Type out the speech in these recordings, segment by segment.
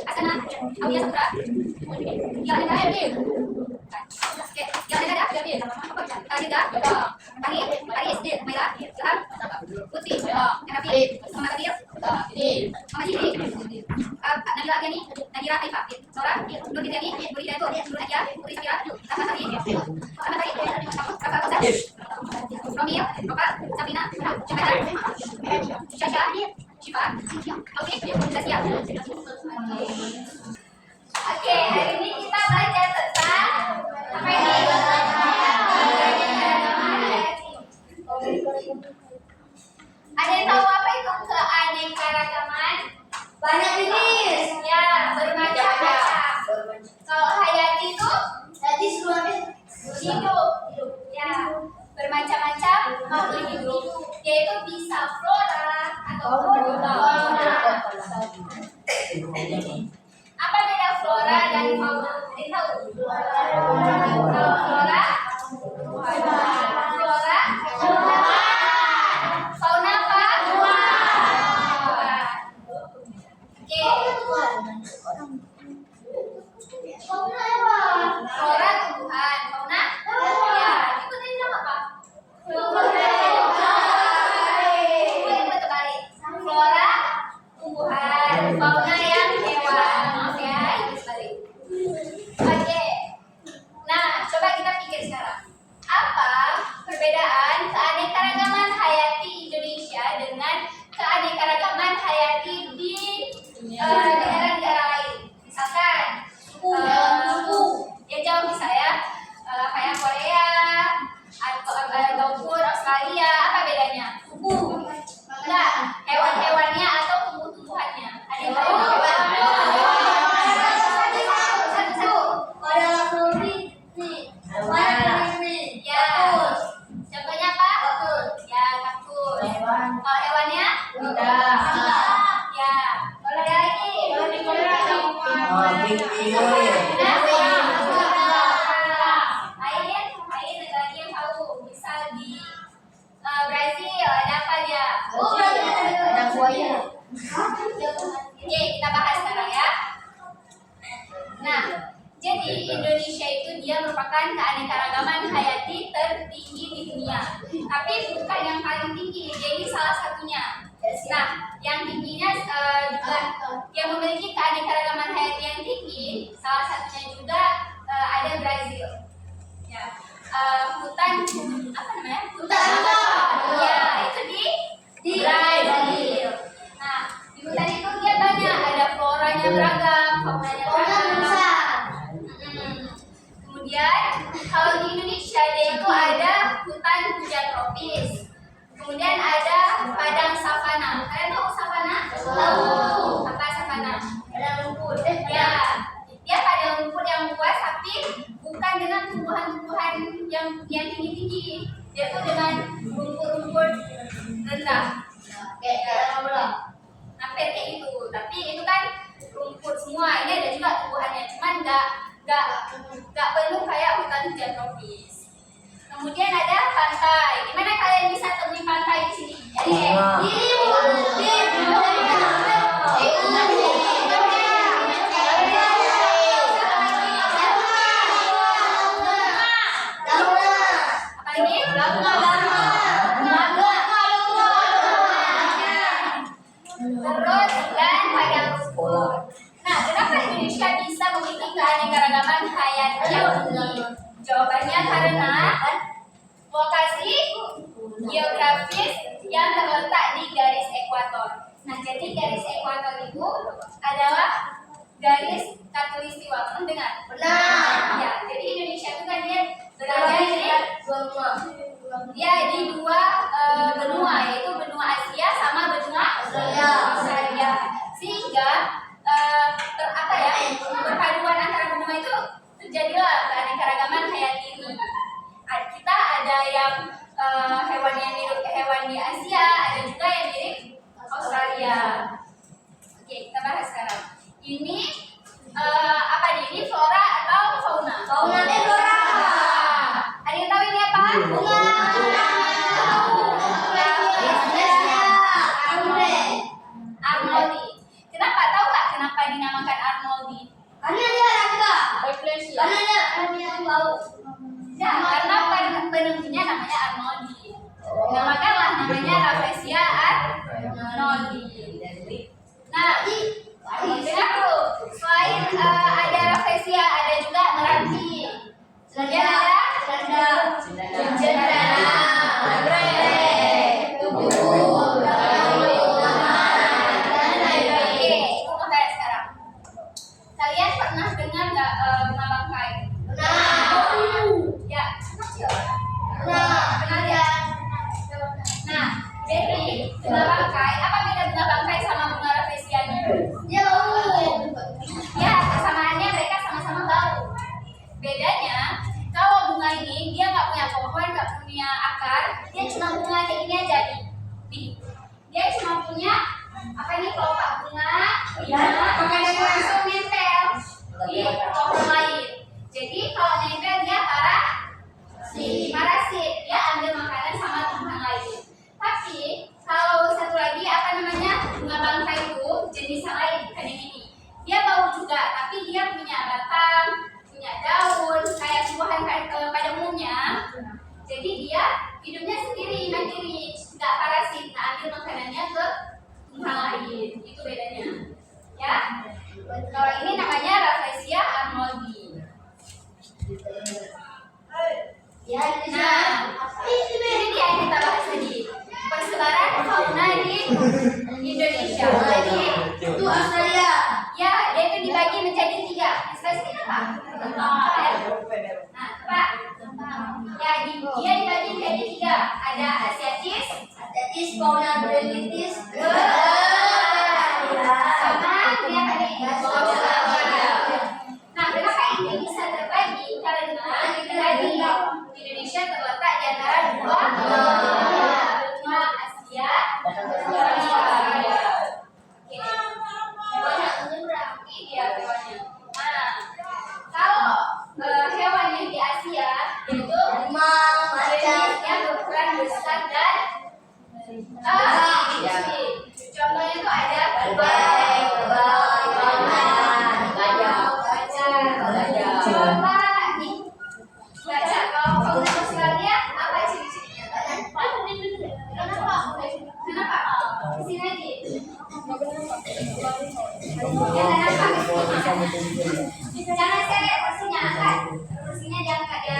Asana, Aulia Saputra. Yang ada Erwin. Yang ada Erwin. Kanida, Ari SD, Maira, Ilham, Putri, Rafi, Mama Kadir, Mama Citi, Nabila Afiani, Nadira Aifa, Nora, Nur Fitriani, Nur Hidayatullah, Nur Nadia, Putri Safira, Rafa Sari, Ahmad Sari, Rafa Fauzan, Romi, Roka, Sabrina, Syahada, Syasha, Syifa, oke, sudah siap. Oke, hari ini kita belajar tentang apa ini? Ada yang tahu apa itu keanekaragaman? Banyak jenis. Ya, bermacam-macam. Kalau hayati itu tadi seluruhnya hidup. Ya, bermacam-macam makhluk hidup, yaitu bisa flora ataupun fauna. Apa beda flora dan fauna? Ada yang tahu? Kalau flora, fauna apa? Oke. Flora tumbuhan, fauna? Ya, ikutin nama apa? Flora tumbuhan, fauna yang hewan. Maaf ya, itu balik. Oke. Nah, coba kita pikir sekarang. Apa perbedaan keanekaragaman hayati Indonesia dengan keanekaragaman hayati di negara-negara lain? Misalkan suku, ya jauh bisa ya, kayak Korea ataupun Australia, apa bedanya? Suku, enggak, hewan-hewannya atau tumbuh-tumbuhannya. Ada yang tahu? Satu. Ya. Contohnya apa? Ya, kaktus. Kalau hewannya? Ya. Kalau ada lagi? Lain lagi yang tahu. Misal di Brazil ada apa dia? Ada buaya. Oke, kita bahas sekarang ya. Nah, jadi Indonesia itu dia merupakan keanekaragaman hayati tertinggi di dunia. Tapi bukan yang paling tinggi, jadi salah satunya. Nah, yang tingginya juga yang memiliki keanekaragaman hayati yang tinggi, salah satunya juga ada Brazil. Ya, hutan apa namanya? Hutan apa? Ya, itu di Brazil. Nah, di hutan itu dia banyak, ada floranya beragam, faunanya beragam. Kemudian kalau di Indonesia dia itu ada hutan hujan tropis. Kemudian ada padang savana. Kalian tahu savana? Tahu. Apa savana? Padang rumput. Ya, dia padang rumput yang luas, tapi bukan dengan tumbuhan-tumbuhan yang tinggi-tinggi. Dia itu dengan rumput-rumput rendah. Hampir kayak gitu. Tapi itu kan rumput semua. Ini ada juga tumbuhannya, cuman nggak perlu kayak hutan hujan tropis. Kemudian ada pantai. Di mana kalian bisa temui pantai di sini? Terus dan padang rumput. Nah, kenapa Indonesia bisa memiliki keanekaragaman hayati yang tinggi? Jawabannya karena lokasi geografis yang terletak di garis ekuator. Nah, jadi garis ekuator itu adalah garis khatulistiwa. Pernah dengar? Benar. Ya, jadi Indonesia itu kan dia berada di dua benua, yaitu benua Asia sama benua Australia. Sehingga perpaduan antara benua itu terjadilah keanekaragaman hayati ini. Kita ada yang hewan yang mirip hewan di Asia, ada juga yang mirip Australia. Oke, kita bahas sekarang. Ini apa nih? Ini flora atau fauna? Fauna dan flora. Ada yang tahu ini apa? Bunga. Armoni. Kenapa? Tahu nggak kenapa dinamakan Makalah namanya Rafflesia arnoldi. Nah, dengar dulu. Selain ada Rafflesia, ada juga Meranti. Kemudian ada Cendana, Tubuh, Oke, itu kayak sekarang. Kalian pernah dengar nggak bunga bangkai? Ya, pernah ya. Nah, jadi bunga bangkai, apa beda bunga bangkai sama bunga rafflesia nih? Ya, kesamaannya mereka sama-sama bau. Bedanya, kalau bunga ini dia nggak punya pohon, nggak punya akar, dia cuma bunga kayak gini aja nih. Dia cuma punya apa ini kelopak bunga, langsung nempel di pohon lain. Jadi kalau nempel dia parasit, dia ambil makanan sama tumbuhan lain. Tapi kalau satu lagi apa namanya bunga bangkai itu jenis yang lain bukan yang ini. Dia bau juga, tapi dia punya batang, punya daun, kayak tumbuhan pada umumnya. Jadi dia hidupnya sendiri, mandiri, nggak parasit, nggak ambil makanannya ke tumbuhan lain. Itu bedanya. Ya. Kalau ini namanya Rafflesia arnoldi. Nah, ini dia yang kita bahas tadi. Persebaran fauna di Indonesia. Jadi Itu Australia. ya, dia itu dibagi menjadi 3. Spesifik apa? Nah, Pak. Ya, dia dibagi menjadi 3. Ada Asiatis, Fauna British. sama dia tadi. Nah, kenapa ini bisa terbagi? Karena tadi Indonesia terletak di antara dua benua Asia dan Australia. Oke. Ini dia hewannya. Nah, kalau hewan yang di Asia yaitu jenisnya berukuran besar dan kecil. Contohnya itu ada gajah. Coba nih, gajah. Kalau fauna Australia apa ciri-cirinya? Kenapa? Kesini aja. Jangan seret kursinya, angkat. Kursinya diangkat ya.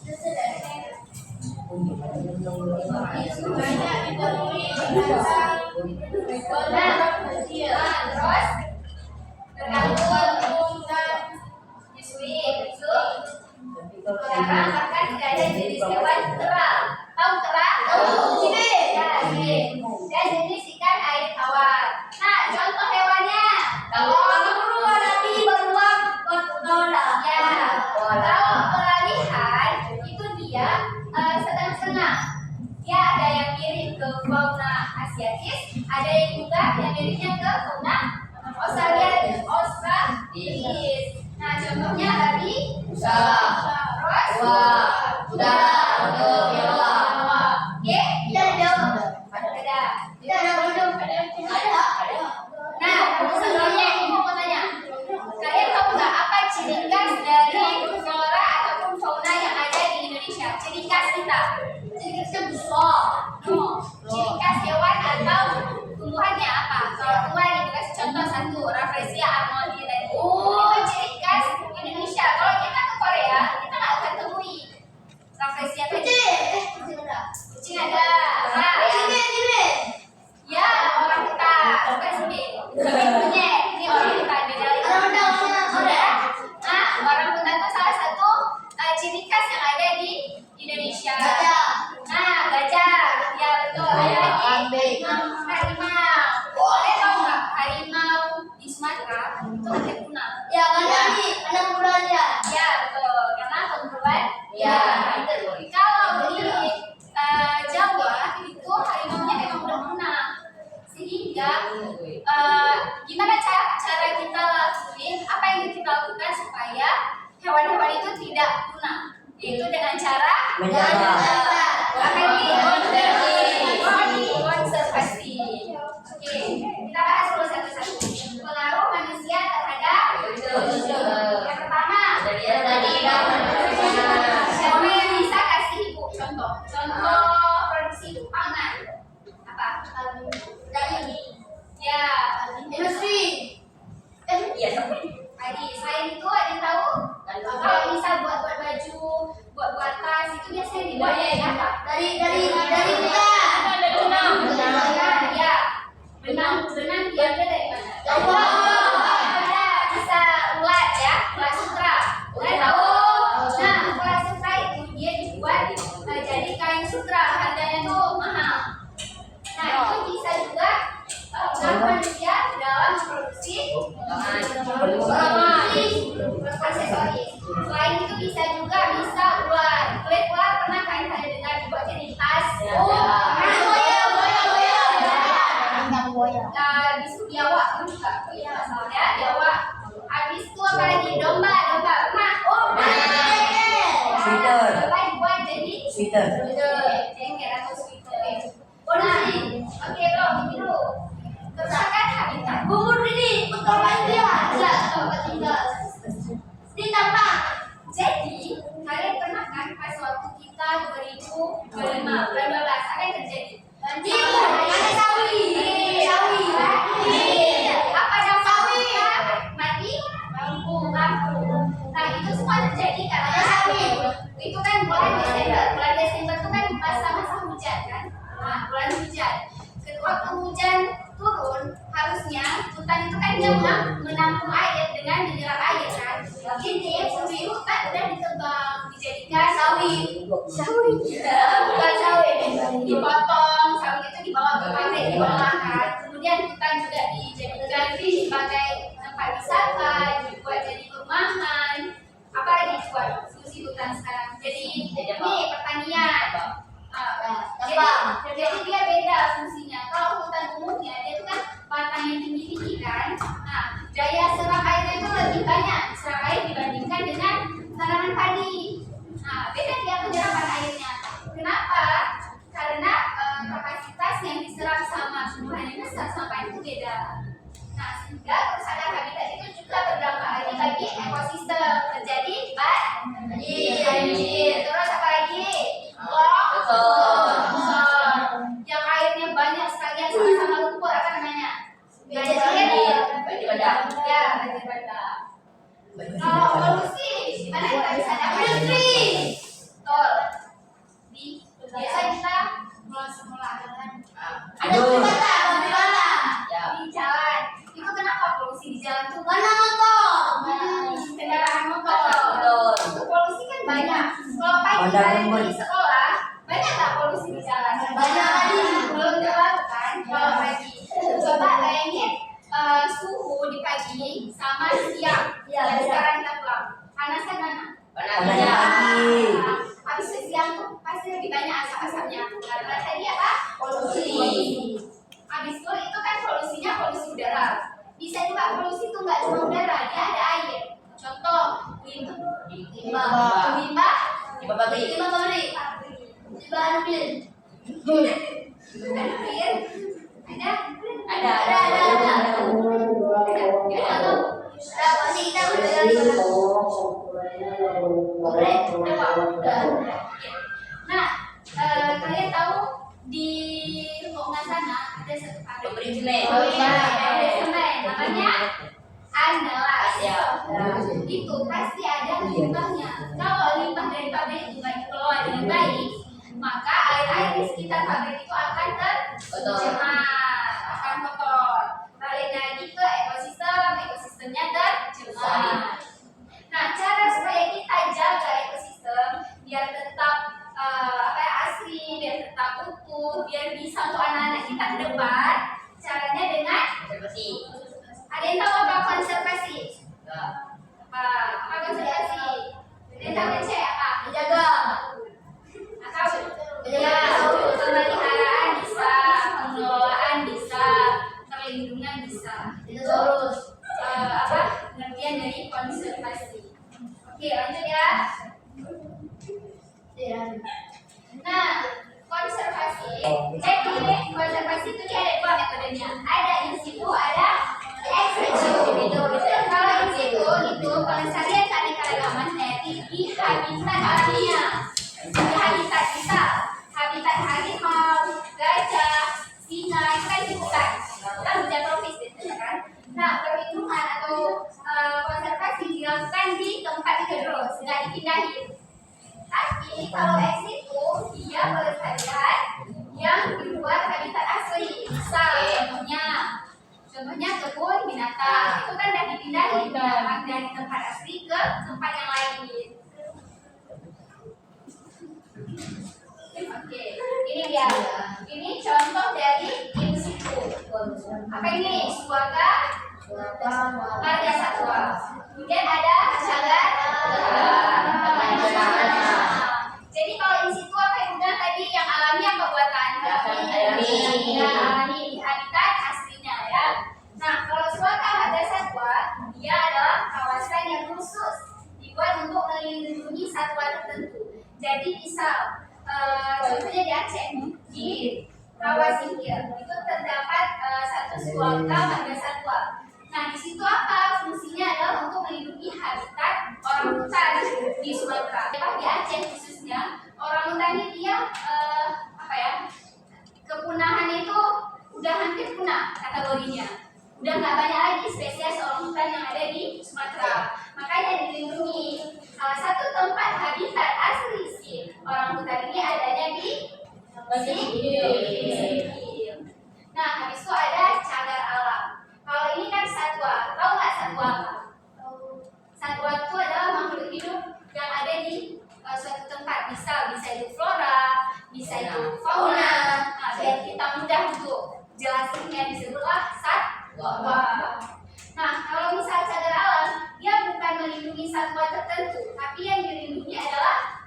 Terus tergantung nyusuin, sekarang bahkan tidak ada jenis hewan kera. Tahu kera? Ya, dan jenis ikan air tawar. Nah, contoh hewannya. Kalau kera lihat itu dia setengah-setengah. Dia ada yang mirip ke fauna Asiatis, ada yang juga yang miripnya ke fauna Australia. Nah, contohnya tadi terus kuda. Oke, nah, sebelumnya ibu mau tanya, kalian tahu nggak apa ciri khas dari flora ataupun fauna yang ada di Indonesia? Ciri khas kita. Ciri khas hewan atau tumbuhannya apa? Kalau tumbuhan itu kasih contoh satu, Rafflesia arnoldi tadi. Itu ciri khas Indonesia. Kalau kita ke Korea, kita nggak akan temui Rafflesia tadi. Kucing ada. Nah, ya, orang kita bukan sini. Ini orang kita beda lagi. Nah, orang hutan itu salah satu ciri khas yang ada di Indonesia. Nah, gajah. Ya, betul. Ada lagi harimau. Boleh tahu nggak harimau di Sumatera itu ada punah? Ya, betul. Karena pemburuan. Ya. Kalau di Jawa itu harimaunya memang udah punah. Sehingga gimana cara kita lakuin, apa yang kita lakukan supaya hewan-hewan itu tidak punah, yaitu dengan cara konservasi. Oke, kita bahas dulu satu-satu. Pengaruh manusia terhadap yang pertama, siapa yang bisa kasih ibu contoh aksesoris. Selain itu bisa ular. Kulit ular pernah kan kalian dengar dibuat jadi tas? Bisu biawak kan juga, masalahnya biawak. Habis itu apa lagi? Domba pernah? Sweater. Domba dibuat jadi Sweater. jengkel atau sweater. Oke bro, dulu. Kerusakan habitat. Jadi kalian pernah kan pas waktu kita 2005 bulan 12 apa yang terjadi? Apa dampaknya? Mati lampu. Nah itu semua terjadi karena itu kan bulan Desember itu kan masa hujan kan? Nah bulan hujan. Waktu hujan turun harusnya hutan itu kan dia menampung air dengan menyerap air kan. Jadi hutan udah ditebang dijadikan sawit. Bukan sawit, dipotong sawit itu dibawa ke pabrik diolahan. Kemudian hutan juga dijadikan sebagai tempat wisata, dibuat jadi perumahan. Apa lagi dibuat fungsi hutan sekarang? Jadi ini pertanian. Jadi dia beda fungsinya. Kalau hutan umumnya dia itu kan batang yang tinggi kan. Nah, daya serap airnya itu lebih banyak serap air dibandingkan dengan tanaman padi. Nah, beda dia penyerapan airnya. Kenapa? Karena kapasitas yang diserap sama tumbuhan yang besar sama itu beda. Nah, sehingga kerusakan habitat itu juga berdampak lagi bagi ekosistem. Terjadi banjir. Terus apa lagi? Yang airnya banyak sekalian sama-sama lumpur apa namanya? Banjir bandang. Ya, banjir bandang. Kalau polusi, di mana kita bisa dapat? Tol. Biasa kita pulang sekolah kan? Ada di jalan. Itu kenapa polusi di jalan tuh? Kendaraan motor. Polusi kan banyak. Kalau pagi kalian di sekolah, banyak nggak polusi di jalan? Belum terlalu kan? Kalau pagi, coba bayangin suhu di pagi sama siang. Dan sekarang kita pulang. Panas kan mana? Habis siang tuh pasti lebih banyak asap-asapnya. Karena tadi apa? Polusi. Habis itu kan polusinya polusi udara. Bisa juga polusi itu nggak cuma udara, dia ada air. Contoh, limbah pabrik. Nah, kalian tahu di Kongan sana ada satu pabrik semen. Namanya Andalas. Itu pasti ada limbahnya. Kalau limbah dari pabrik itu nggak dikelola dengan baik, maka air di sekitar pabrik itu akan tercemar, akan kotor. Balik lagi ke ekosistemnya tercemar. Nah, cara supaya kita jaga ekosistem biar tetap asli, biar tetap utuh, biar bisa untuk anak-anak kita ke depan, caranya dengan konservasi. Ada yang tahu apa konservasi? Apa konservasi? Ada yang tahu apa? Menjaga. Atau pemeliharaan bisa, pengelolaan bisa, perlindungan bisa. Itu terus pengertian dari konservasi. Oke, lanjut ya. Nah, konservasi. Jadi konservasi itu dia ada dua metodenya. Ada in situ, ada ex situ. Kalau in situ itu pelestarian keanekaragaman hayati di habitat alamiah. Di habitat kita, habitat harimau, gajah, singa, itu kan di hutan. Kita hujan tropis gitu kan. Nah, perlindungan atau konservasi dilakukan di tempat itu terus, nggak dipindahin. Tapi kalau ex itu dia pelestarian yang dibuat habitat asli. Misal contohnya kebun binatang itu kan udah dipindahin dari tempat asli ke tempat yang lain. Oke, ini dia. Ini contoh dari in situ. Apa ini? Suaka marga satwa. Kemudian ada cagar jadi kalau in situ apa yang udah tadi yang alami apa buatan? Alami. Alami di habitat aslinya ya. Nah kalau suaka marga satwa dia adalah kawasan yang khusus dibuat untuk melindungi satwa tertentu. Jadi misal contohnya di Aceh di Rawa Singkil itu terdapat satu suaka marga satwa. Nah di situ apa fungsinya adalah untuk melindungi habitat orangutan di Sumatera. Di Aceh khususnya orangutan ini dia apa ya kepunahan itu udah hampir punah kategorinya. Udah nggak banyak lagi spesies orangutan yang ada di Sumatera. Makanya dilindungi. Salah satu tempat habitat asli si orangutan ini adanya di Singkil. Nah, habis itu ada cagar alam. Kalau ini kan satwa, tahu nggak satwa apa? Satwa itu adalah makhluk hidup yang ada di suatu tempat. Bisa itu flora, bisa itu fauna. Nah, biar kita mudah untuk jelasinnya disebutlah satwa. Nah, kalau misal cagar alam, dia bukan melindungi satwa tertentu, tapi yang dilindungi adalah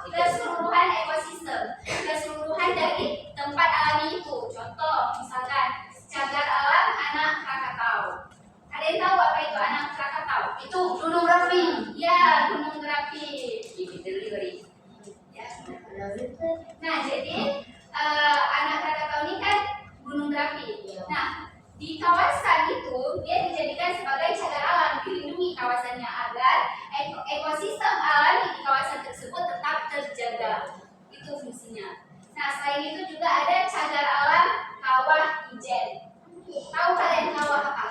keseluruhan ekosistem, keseluruhan dari tempat alami itu. Contoh, misalkan cagar alam anak Krakatau. Ada yang tahu apa itu anak Krakatau? Itu gunung berapi. Ya, gunung berapi. Ya. Nah, jadi anak Krakatau ini kan gunung berapi. Nah, di kawasan itu dia dijadikan sebagai cagar alam, dilindungi kawasannya agar ekosistem alami di kawasan tersebut tetap terjaga. Itu fungsinya. Nah, selain itu juga ada cagar alam kawah ijen. Tahu kalian kawah apa?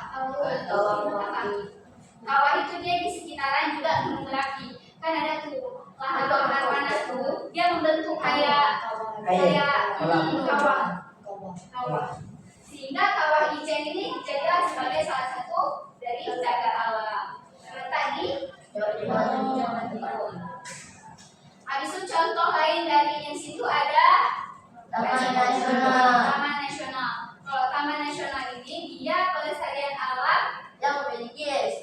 Kawah itu dia di sekitaran juga gunung berapi. Kan ada tuh lahan-lahan panas tuh, dia membentuk kayak kawah. Sehingga kawah ijen ini jadilah sebagai salah satu dari cagar alam. Terletak di habis itu contoh lain dari yang situ ada Taman Nasional. Kalau Taman Nasional ini dia pelestarian alam yang memiliki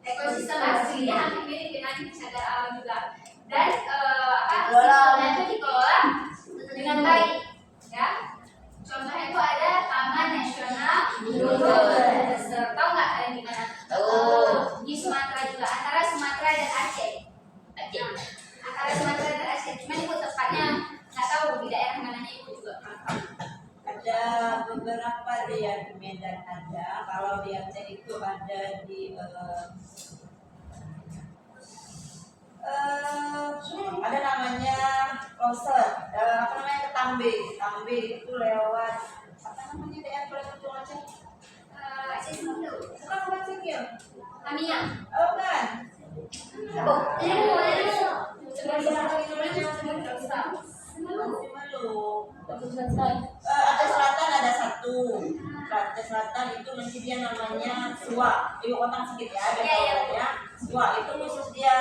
ekosistem aslinya hampir mirip dengan cagar alam juga. Dan sistemnya itu dikelola dengan baik, ya. Contohnya itu ada Taman Nasional Gunung. Tahu nggak kalian di mana? Di Sumatera juga, antara Sumatera dan Aceh. Antara Sumatera dan Aceh, cuma itu tepatnya nggak tahu di daerah mananya itu juga. Ada beberapa di Medan ada, kalau di Aceh itu ada di ada namanya Loser, apa namanya Ketambe itu lewat apa namanya daerah Belitung Aceh? Aceh Singkil, Bukan bukan Singkil. Tamiang. Oh kan? Aceh Selatan ada satu. Aceh Selatan itu nanti dia namanya Suwa. Ibu potong sedikit ya, ya. Suwa itu khusus dia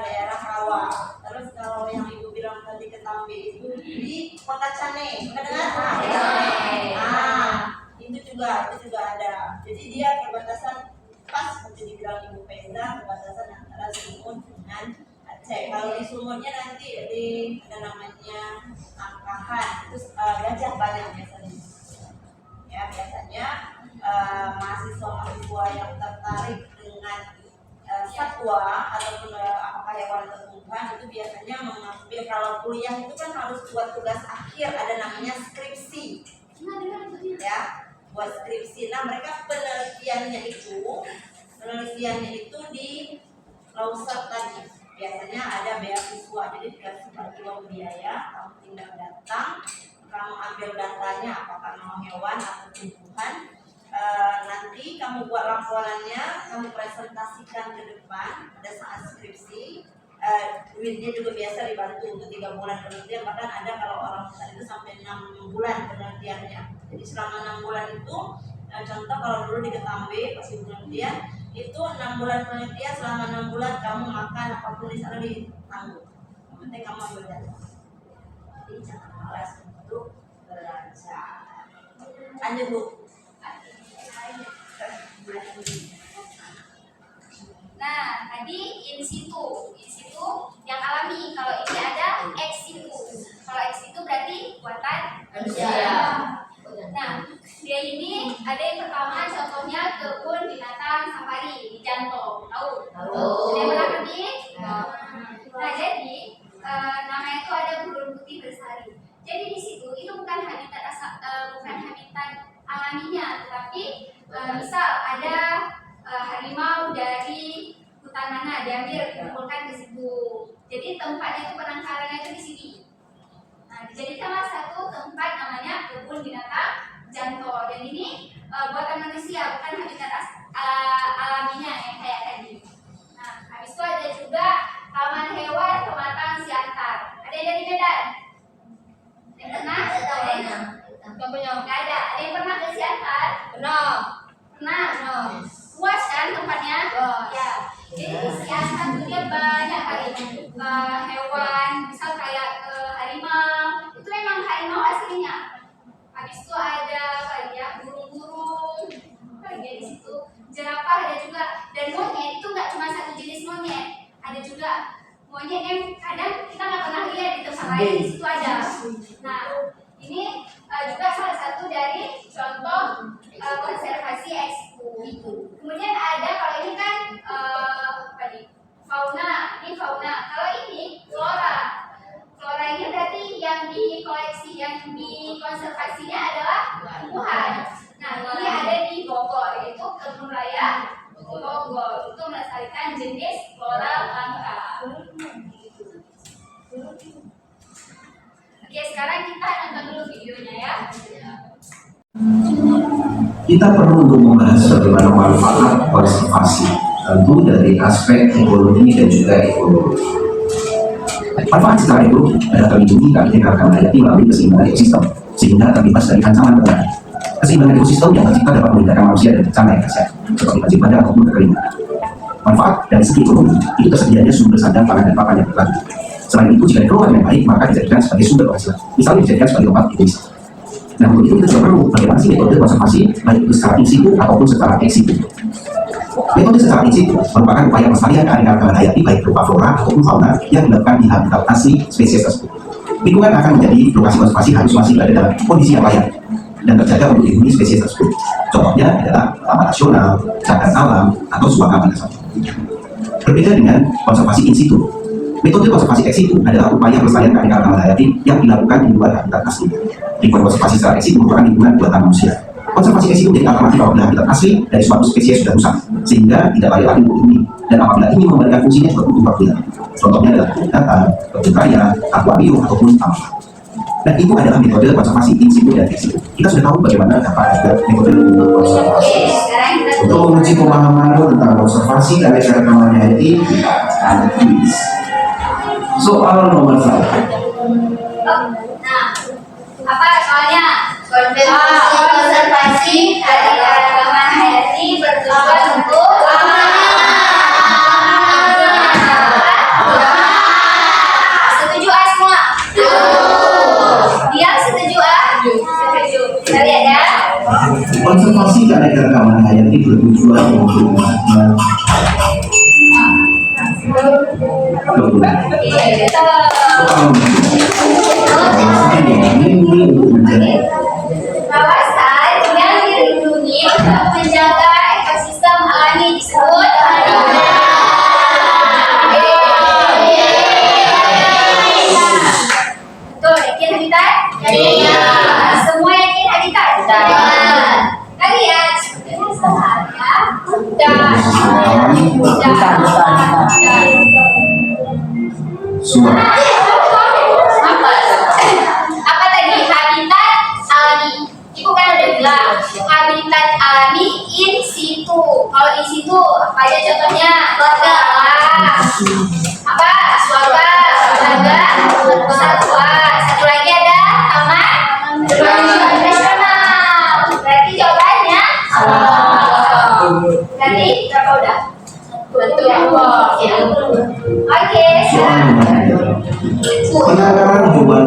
daerah rawa. Terus kalau yang ibu bilang tadi Ketambe itu di Kota Cane. Kedengar? Itu juga ada. Jadi dia perbatasan pas seperti dibilang Ibu Penda, perbatasan antara Sumut dengan Aceh. Kalau di Sumutnya nanti ada namanya Angkahan, terus gajah banyak biasanya. Ya biasanya mahasiswa yang tertarik dengan satwa ataupun apakah hewan atau tumbuhan itu biasanya mengambil, kalau kuliah itu kan harus buat tugas akhir, ada namanya skripsi. Ya. Buat skripsi. Nah mereka penelitiannya itu di Lauser tadi. Biasanya ada beasiswa, jadi dikasih uang biaya, kamu tinggal datang, kamu ambil datanya apakah mau hewan atau tumbuhan. Nanti kamu buat laporannya, kamu presentasikan ke depan pada saat skripsi. Duitnya juga biasa dibantu untuk 3 bulan penelitian, bahkan ada kalau orang itu sampai 6 bulan penelitiannya. Jadi selama 6 bulan itu, contoh kalau dulu di Ketambe pas penelitian itu 6 bulan penelitian, selama 6 bulan kamu makan apapun di sana ditanggung. Yang penting kamu ambil data. Jadi jangan malas untuk belajar. Lanjut Bu. Nah, tadi in situ yang alami. Kalau ini ada ex situ. Kalau ex situ berarti buatan manusia. Nah, dia ini ada yang pertama contohnya kebun binatang safari di Janto. Tahu? Ada yang pernah pergi? Nah, jadi namanya itu ada burung putih bersari. Jadi di situ itu bukan habitat alaminya, tetapi misal ada harimau dari hutan mana diambil dikumpulkan ke situ. Jadi tempatnya itu penangkarannya itu di sini. Nah, dijadikanlah satu tempat namanya kebun binatang Janto. Dan ini buatan manusia, bukan habitat alaminya yang kayak tadi. Nah, habis itu ada juga Taman Hewan Pematang Siantar. Ada yang dari Medan? Yang pernah? Contohnya Nggak ada. Ada yang pernah ke Siantar? pernah. Pernah. Puas kan tempatnya? Ya. Jadi di Siantar itu dia banyak kali hewan, misal kayak harimau. Itu memang harimau aslinya. Habis itu ada apa ya? Burung-burung. Apa lagi di situ? Jerapah ada juga. Dan monyet itu nggak cuma satu jenis monyet. Ada juga monyet yang kadang kita nggak pernah lihat di tempat lain, di situ ada. Nah, ini juga salah satu dari contoh konservasi eksklusif. Kemudian ada kalau ini kan apa nih? Fauna. Ini fauna. Kalau ini flora. Flora ini berarti yang dikoleksi, yang dikonservasinya adalah tumbuhan. Nah, ini ada di Bogor, yaitu Kebun Raya Bogor. Itu melestarikan jenis flora langka. Oke, sekarang kita nonton dulu videonya ya. Kita perlu untuk membahas bagaimana manfaat konservasi, tentu dari aspek ekologi dan juga ekologi. Manfaat secara ekologi adalah terlindungi keanekaragaman hayati melalui keseimbangan ekosistem, sehingga terbebas dari ancaman bencana. Keseimbangan ekosistem yang tercipta dapat melindungi manusia dari bencana yang dahsyat, seperti banjir bandang ataupun kekeringan. Manfaat dari segi ekonomi itu tersedianya sumber sandang pangan dan pakan yang berlanjut. Selain itu, jika dikelola dengan baik, maka dijadikan sebagai sumber penghasilan, misalnya dijadikan sebagai tempat wisata. Nah, untuk itu kita juga perlu bagaimana sih metode konservasi, baik itu secara in situ ataupun secara ex situ. Metode secara in situ merupakan upaya pelestarian keanekaragaman hayati baik berupa flora ataupun fauna yang dilakukan di habitat asli spesies tersebut. Lingkungan akan menjadi lokasi konservasi harus masih berada dalam kondisi yang layak dan terjaga untuk melindungi spesies tersebut. Contohnya adalah taman nasional, cagar alam, atau suaka pada saat. Berbeda dengan konservasi in situ. Metode konservasi ex situ adalah upaya pelestarian keanekaragaman hayati yang dilakukan di luar habitat asli. Lingkungan konservasi secara ex situ merupakan lingkungan buatan manusia. Konservasi ex situ menjadi alternatif apabila habitat asli dari suatu spesies sudah rusak, sehingga tidak layak lagi untuk dihuni. Dan apabila ingin mengembalikan fungsinya juga butuh waktu. Contohnya adalah kebun binatang, kebun raya, akuarium, ataupun taman. Dan itu adalah metode konservasi in situ dan ex situ. Kita sudah tahu bagaimana dapat ada metode konservasi. Untuk menguji pemahamanmu tentang konservasi keanekaragaman hayati, kita ada kuis. Soal nomor 1. Nah, apa soalnya? Konservasi keanekaragaman hayati bertujuan untuk setuju semua? Dia setuju Setuju. Kita lihat ya. Konservasi keanekaragaman hayati bertujuan untuk Kawasan yang dilindungi untuk menjaga ekosistem alami disebut betul, yakin habitat? Semua yakin habitat? Kalian sebenarnya salah ya? suara. Apa tadi? Habitat alami. Ibu kan udah bilang habitat alami in situ. Kalau in situ apa aja contohnya? Warga apa? Suaka, warga, satwa. Satu lagi ada taman nasional. Berarti jawabannya berarti berapa udah? Oke. Penangkaran hewan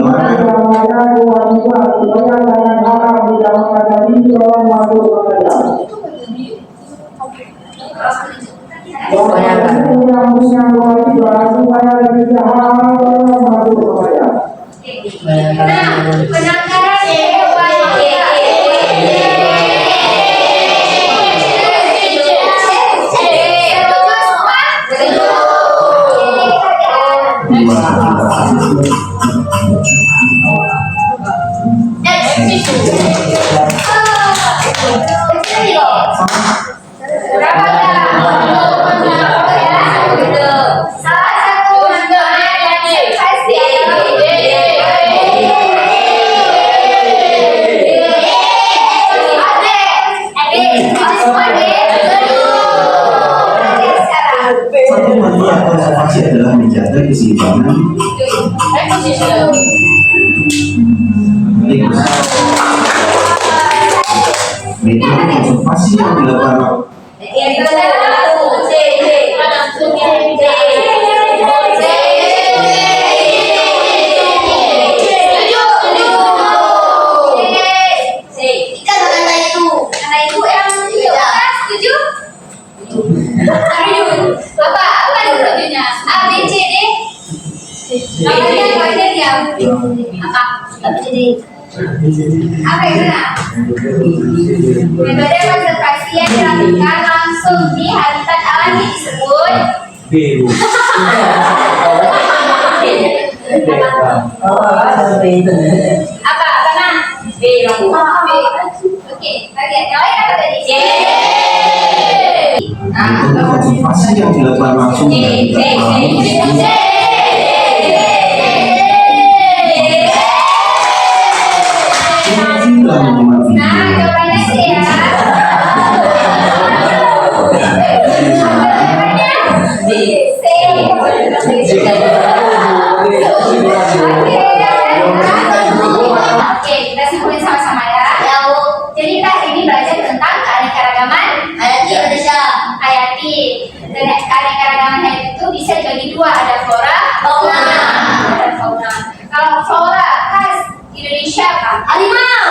Nah, penangkaran hewan salah satu bentuk konservasi Satu manfaat konservasi adalah menjaga keseimbangan lingkungan. Metode konservasi yang dilakukan apa itu nah? Metode konservasi yang dilakukan langsung di habitat alami disebut apa nah? B. Oke, bagian yang lain apa tadi? metode konservasi yang dilakukan langsung di habitat alami disebut Nah, jawabannya sih ya. Oke, kita simpulin sama-sama ya. Jadi kita hari ini belajar tentang keanekaragaman hayati. Dan keanekaragaman hayati itu bisa dibagi dua, ada flora, dan fauna. Kalau flora khas Indonesia apa? Harimau.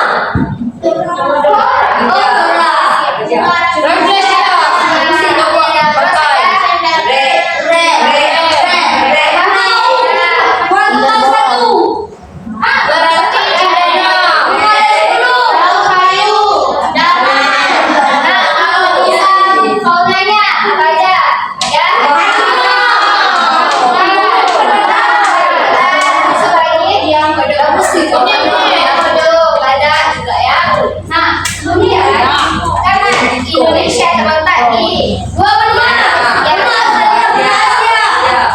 Indonesia terletak di dua benua,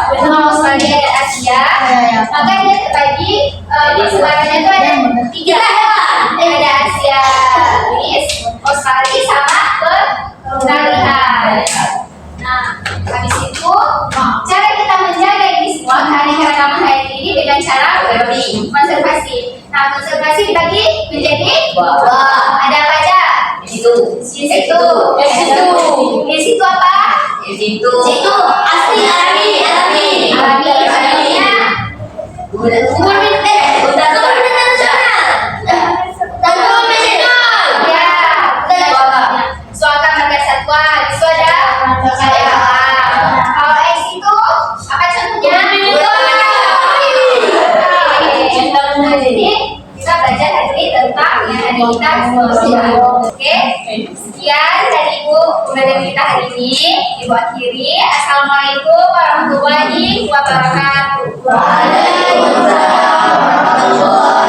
benua Australia dan Asia. Maka dia terbagi persebarannya itu ada tiga, ada Asia, Australia sama peralihan. Nah, habis itu cara kita menjaga ini semua keanekaragaman hayati ini dengan cara konservasi. Nah, konservasi dibagi menjadi ada apa aja? Di situ apa? Di situ asli alami. Alaminya suaka marga satwa, itu ada kalau X itu apa contohnya? Jadi kita belajar hari ini tentang yang tadi kita diskusikan. Oke, sekian dari Ibu pembelajaran kita hari ini. Ibu akhiri. Assalamualaikum warahmatullahi wabarakatuh. Waalaikumsalam warahmatullahi wabarakatuh.